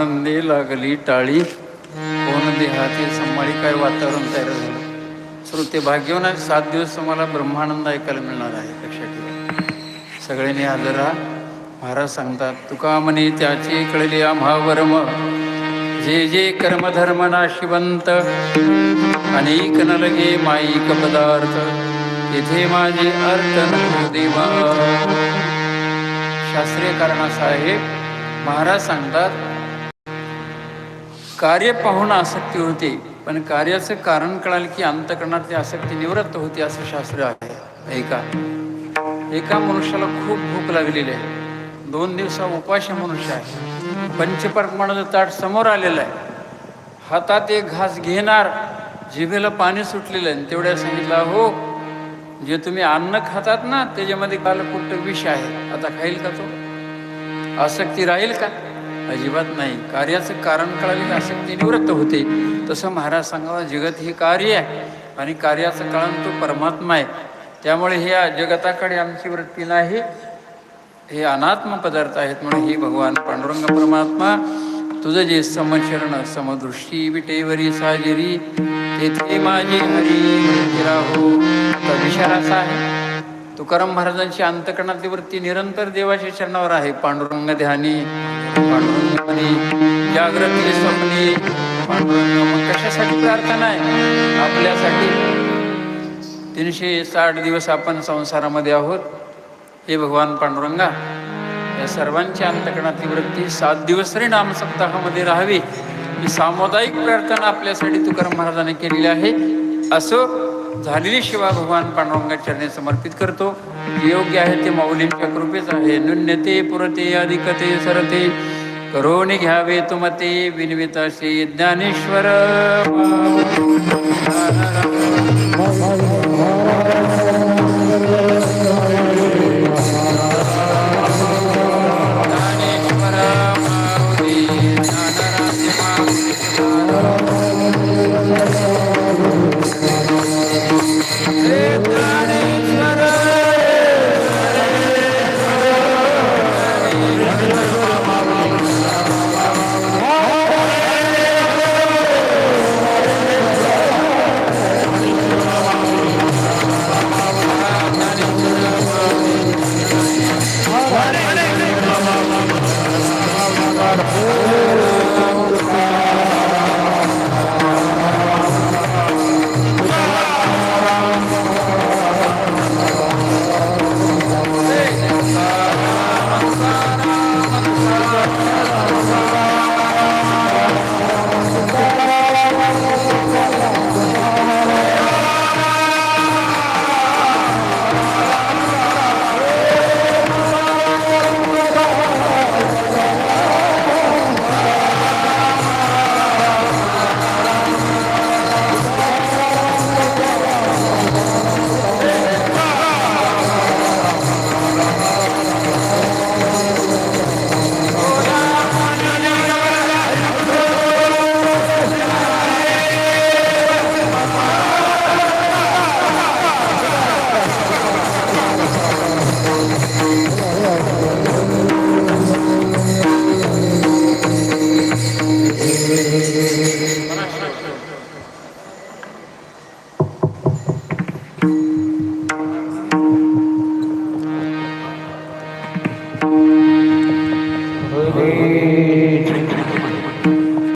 आनंदे लागली टाळी, कोण देहाती संभाळी. काय वातावरण तयार झालं. श्रोते भाग्यवान आहे. 7 दिवस तुम्हाला ब्रह्मानंद ऐकायला मिळणार आहे. लक्षात ठेवा. सगळ्यांनी हजर राहा. महाराज सांगतात, तुका म्हणे त्याचे कळले आम्हा वर्म, जे जे कर्मधर्म नाशिवंत, अनेक न लगे माईक पदार्थ, तेथे माझे अर्थ नको देवा. शास्त्रीय कारण असं आहे. महाराज सांगतात, कार्य पाहून आसक्ती होते, पण कार्याचं कारण कळालं की अंतःकरणात ती आसक्ती निवृत्त होते, असं शास्त्र आहे. एका मनुष्याला खूप भूक लागलेली आहे. 2 दिवसा उपाशी मनुष्य आहे. पंचपरमाणाचं ताट समोर आलेलं आहे. हातात एक घास घेणार, जिभेला पाणी सुटलेलं आहे. तेवढ्या सांगितलं, हो जे तुम्ही अन्न खातात ना त्याच्यामध्ये कालकुट्ट विष आहे, आता खाईल का तो? आसक्ती राहील का? अजिबात नाही. कार्याचं कारण कळाले आसक्ती निवृत्त होते. तसं महाराज सांगावा, जगत हे कार्य आहे आणि कार्याचं कळण तो परमात्मा आहे. त्यामुळे हे जगताकडे आमची वृत्ती नाही, हे अनात्म पदार्थ आहेत. म्हणून हे भगवान पांडुरंग परमात्मा, तुझं जे समशरण समदृष्टी विटेवरी साजेरी, तेथे माझी हरी राहो. आता विचार असा आहे, तुकाराम महाराजांची अंतःकरणातली वृत्ती निरंतर देवाच्या चरणावर आहे. पांडुरंग ध्यानी, पांडुरंग मनी, जागृती स्वप्नी पांडुरंग. मग कशासाठी प्रार्थना आहे? आपल्यासाठी. 360 दिवस आपण संसारामध्ये आहोत. हे भगवान पांडुरंगा, या सर्वांच्या अंतःकरणातली वृत्ती 7 दिवस तरी नामसप्ताहामध्ये राहावी, ही सामुदायिक प्रार्थना आपल्यासाठी तुकाराम महाराजांनी केलेली आहे. असं झालेली शिवा भगवान पांडुरंगाच्या चरणी समर्पित करतो. योग्य आहे ते माऊलींच्या कृपेच आहे. नुन्यते पुरते अधिकते सरते, करोनी घ्यावे तुमते विनविताशे ज्ञानेश्वर.